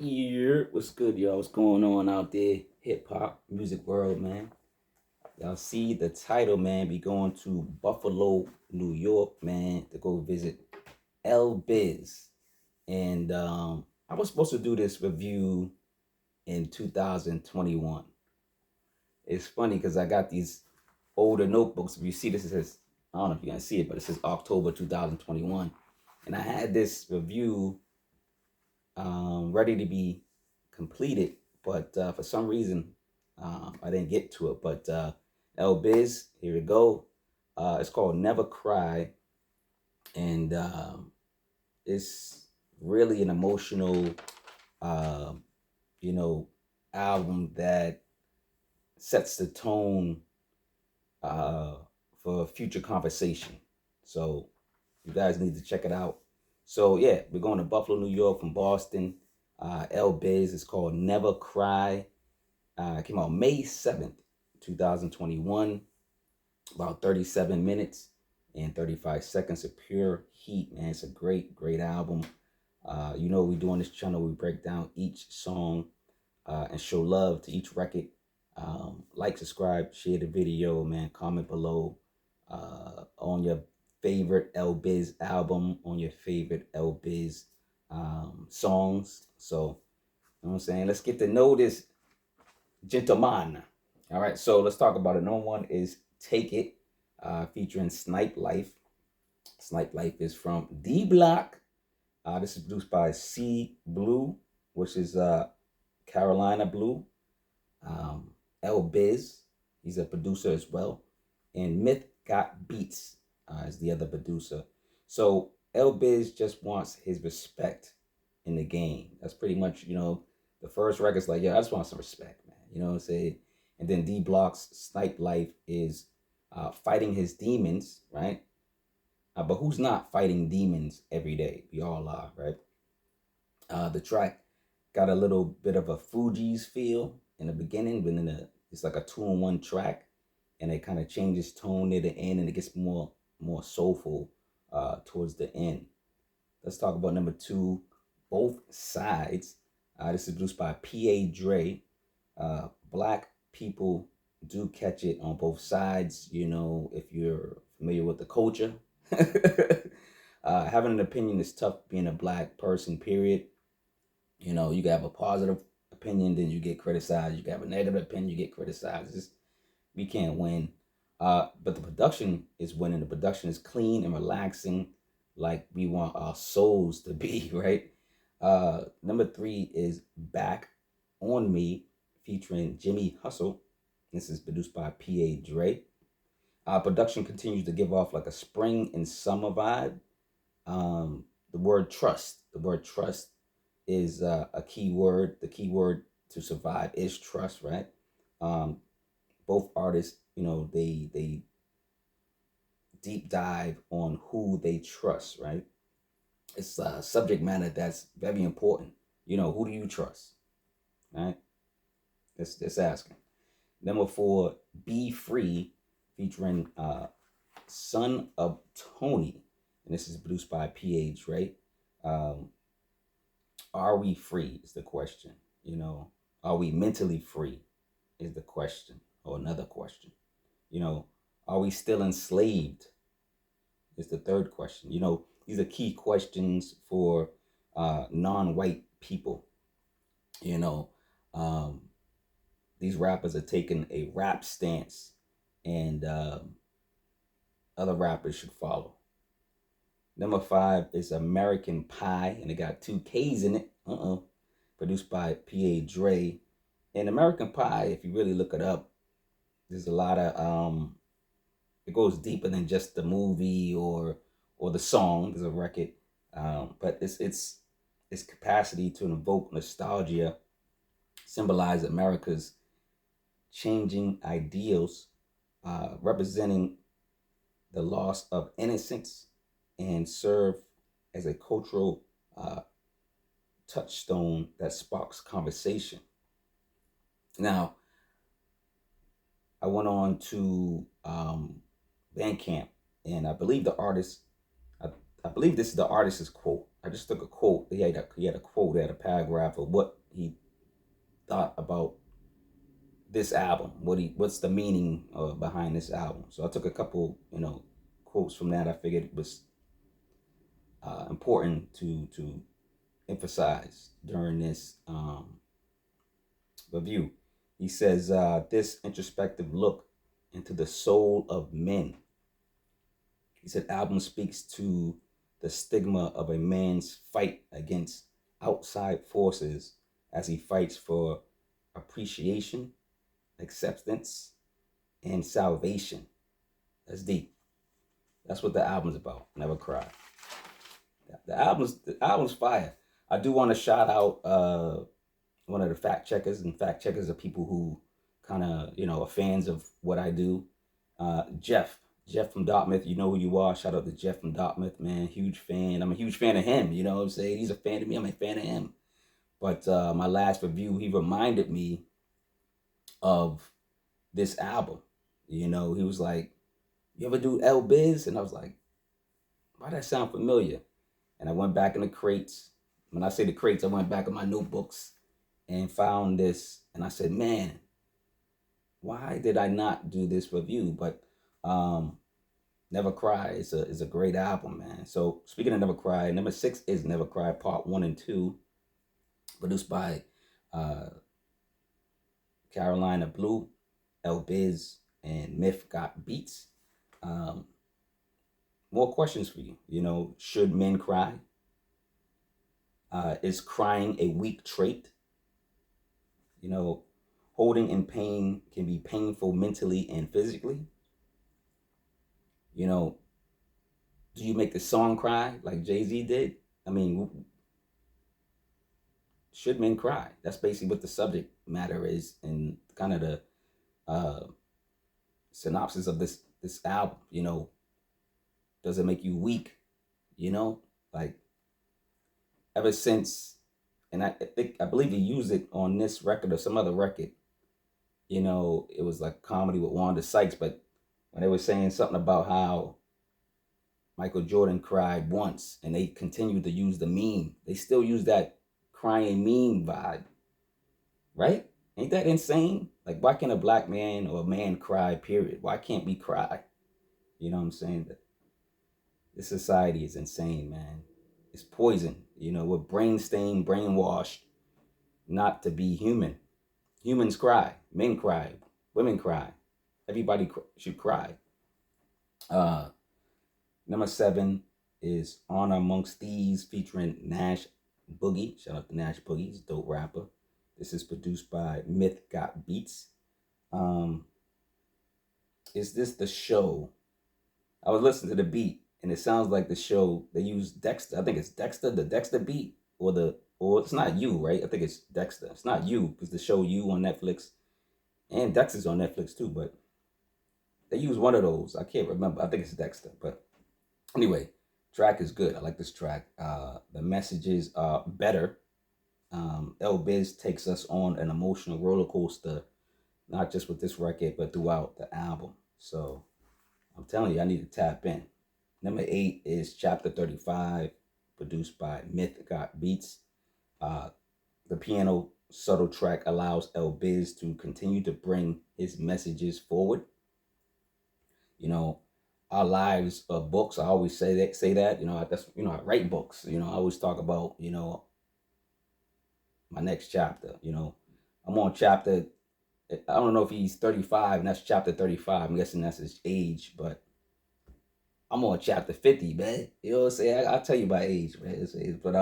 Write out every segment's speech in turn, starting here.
Yeah, what's good, y'all? What's going on out there? Hip hop music world, man. Y'all see the title, man. Be going to Buffalo, New York, man, to go visit L-Biz. And I was supposed to do this review in 2021. It's funny because I got these older notebooks. If you see this, it says, I don't know if you're gonna see it, but it says October 2021. And I had this review ready to be completed, but for some reason I didn't get to it. But L-Biz, here we go. It's called Never Cry, and it's really an emotional, uh, you know, album that sets the tone uh, for future conversation. So you guys need to check it out. So yeah, we're going to Buffalo, New York from Boston. L-Biz is called Never Cry. Came out May 7th, 2021. About 37 minutes and 35 seconds of pure heat, man. It's a great, great album. We do on this channel, we break down each song and show love to each record. Like, subscribe, share the video, man. Comment below on your favorite L-Biz album, on your favorite L-Biz songs. So, you know what I'm saying? Let's get to know this gentleman. All right, so let's talk about it. Number one is Take It, featuring Snyp Life. Snyp Life is from D Block. This is produced by C Blue, which is Carolina Blue. L-Biz, he's a producer as well. And Myth Got Beats is the other producer. So L-Biz just wants his respect in the game. That's pretty much, the first record's like, yeah, I just want some respect, man. You know what I'm saying? And then D Block's Snyp Life is fighting his demons, right? But who's not fighting demons every day? We all are, right? The track got a little bit of a Fuji's feel in the beginning, but then it's like a two-in-one track, and it kind of changes tone near the end, and it gets more soulful towards the end. Let's talk about number two, Both Sides. This is produced by P.A. Dre. Black people do catch it on both sides, if you're familiar with the culture. Having an opinion is tough being a black person, period. You can have a positive opinion, then you get criticized. You can have a negative opinion, you get criticized. We can't win. But the production is winning. The production is clean and relaxing, like we want our souls to be, right? Number three is Back on Me, featuring Jimmy Hustle. This is produced by P.A. Dre. Production continues to give off like a spring and summer vibe. The word trust is a key word. The key word to survive is trust, right? Both artists, they deep dive on who they trust, right? It's a subject matter that's very important. Who do you trust, right? That's asking. Number four, Be Free, featuring Son of Tony, and this is produced by P.A. Dre. Um, are we free is the question. Are we mentally free is the question, or another question. Are we still enslaved is the third question. These are key questions for non-white people. you know um, these rappers are taking a rap stance, and other rappers should follow. Number five is American Pie, and it got two K's in it. Produced by P.A. Dre. And American Pie, if you really look it up, there's a lot of it goes deeper than just the movie or the song. There's a record, but its capacity to invoke nostalgia, symbolize America's changing ideals, representing the loss of innocence, and serve as a cultural touchstone that sparks conversation. Now, I went on to Bandcamp, and I believe the artist, I believe this is the artist's quote. I just took a quote. He had a quote, he had a paragraph of what he thought about this album. What's the meaning behind this album? So I took a couple, quotes from that. I figured it was important to emphasize during this review. He says, this introspective look into the soul of men. He said, album speaks to the stigma of a man's fight against outside forces as he fights for appreciation, acceptance, and salvation. That's deep. That's what the album's about. Never Cry. The album's fire. I do want to shout out one of the fact checkers, and fact checkers are people who kind of are fans of what I do. Jeff from Dartmouth, you know who you are. Shout out to Jeff from Dartmouth, man. Huge fan. I'm a huge fan of him. You know what I'm saying? He's a fan of me. I'm a fan of him. But my last review, he reminded me of this album. He was like, "You ever do L-Biz?" And I was like, "Why that sound familiar?" And I went back in the crates. When I say the crates, I went back in my notebooks and found this. And I said, man, why did I not do this review? But Never Cry is a great album, man. So speaking of Never Cry, number 6 is Never Cry Part 1 and 2, produced by Carolina Blue, L-Biz, and Myth Got Beats. More questions for you. Should men cry? Is crying a weak trait? Holding in pain can be painful mentally and physically. Do you make the song cry like Jay-Z did? I mean, should men cry? That's basically what the subject matter is, and kind of the synopsis of this album. Does it make you weak? Like ever since, and I believe he used it on this record or some other record. It was like comedy with Wanda Sykes, but when they were saying something about how Michael Jordan cried once, and they continued to use the meme. They still use that crying meme vibe, right? Ain't that insane? Like, why can't a black man or a man cry, period? Why can't we cry? You know what I'm saying? This society is insane, man. It's poison. We're brain stained, brainwashed not to be human. Humans cry. Men cry. Women cry. Everybody should cry. Number 7 is Honor Amongst Thieves featuring Nash Boogie. Shout out to Nash Boogie. He's a dope rapper. This is produced by Myth Got Beats. Is this the show? I was listening to the beat, and it sounds like the show. They use Dexter. I think it's Dexter, the Dexter beat, or it's not You, right? I think it's Dexter. It's not You, because the show You on Netflix, and Dexter's on Netflix too, but they use one of those. I can't remember. I think it's Dexter, but anyway, track is good. I like this track. The messages are better. L-Biz takes us on an emotional roller coaster, not just with this record, but throughout the album. So I'm telling you, I need to tap in. Number 8 is Chapter 35, produced by Myth Got Beats. The piano subtle track allows L-Biz to continue to bring his messages forward. Our lives are books. I always say that. I write books. I always talk about, my next chapter. I'm on chapter, I don't know if he's 35, and that's chapter 35. I'm guessing that's his age, but I'm on chapter 50, man. You know what I'm saying? I'll tell you my age, man. But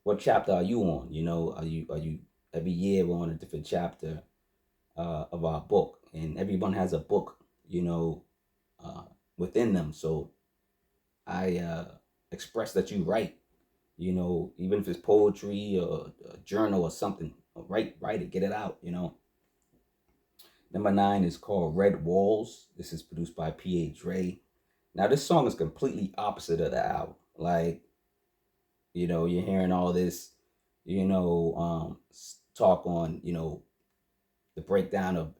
what chapter are you on? Are you every year we're on a different chapter of our book, and everyone has a book, within them. So I express that you write, even if it's poetry or a journal or something, write it, get it out, Number 9 is called Red Walls. This is produced by P.A. Dre. Now, this song is completely opposite of the album. Like, you're hearing all this, talk on, the breakdown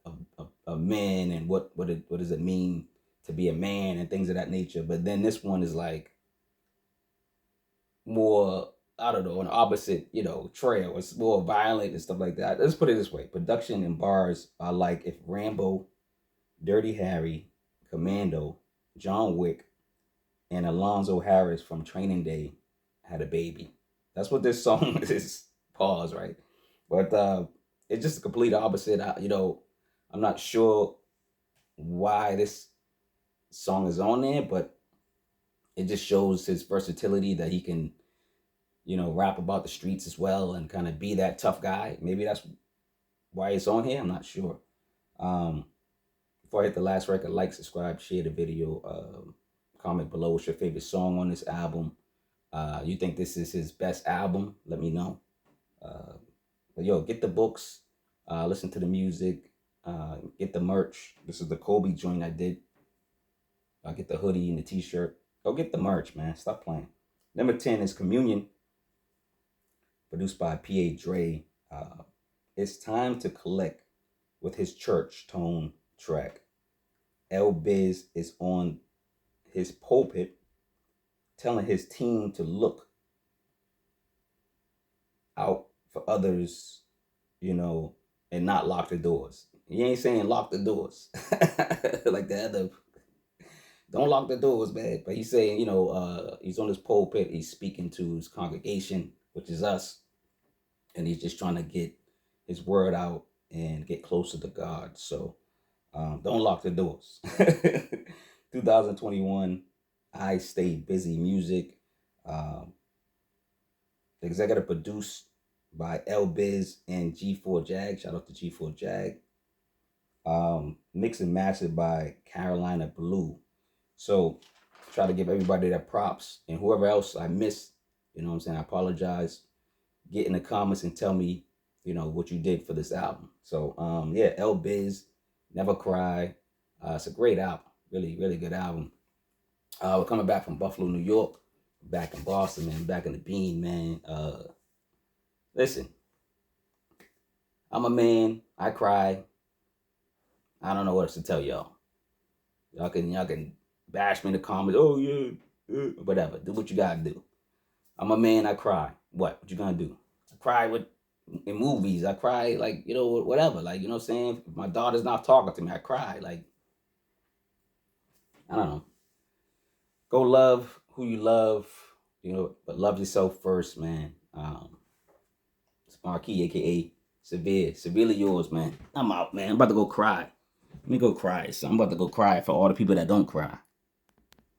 of men and what does it mean to be a man and things of that nature. But then this one is like more, I don't know, an opposite, trail. It's more violent and stuff like that. Let's put it this way. Production and bars are like if Rambo, Dirty Harry, Commando, John Wick, and Alonzo Harris from Training Day had a baby. That's what this song is. Pause, right? But it's just a complete opposite. I'm not sure why this song is on there, but it just shows his versatility that he can, rap about the streets as well and kind of be that tough guy. Maybe that's why it's on here. I'm not sure. Um, Before I hit the last record, like, subscribe, share the video, comment below what's your favorite song on this album. You think this is his best album? Let me know. But yo, get the books, listen to the music, get the merch. This is the Kobe joint I did. Get the hoodie and the t-shirt. Go get the merch, man. Stop playing. Number 10 is Communion, produced by P.A. Dre. It's time to collect with his church tone track. L-Biz is on his pulpit telling his team to look out for others, and not lock the doors. He ain't saying lock the doors like the other. Don't lock the doors, man. But he's saying, he's on his pulpit. He's speaking to his congregation, which is us. And he's just trying to get his word out and get closer to God. So don't lock the doors. 2021, iStayBizzy music. Executive produced by L-Biz and G4 Jag. Shout out to G4 Jag. Mixed and mastered by Carolina Blue. So try to give everybody their props, and whoever else I missed, what I'm saying, I apologize. Get in the comments and tell me, what you did for this album. So yeah, L-Biz, Never Cry. It's a great album. Really, really good album. We're coming back from Buffalo, New York. Back in Boston, man. Back in the bean, man. Listen, I'm a man. I cry. I don't know what else to tell y'all. Y'all can bash me in the comments. Oh yeah, whatever. Do what you gotta do. I'm a man. I cry. What you gonna do? I cry in movies. I cry like whatever. Like what I'm saying. If my daughter's not talking to me, I cry. Like I don't know. Go love who you love. But love yourself first, man. It's Marquis, aka Cevere. Severely Yours, man. I'm out, man. I'm about to go cry. Let me go cry. So I'm about to go cry for all the people that don't cry.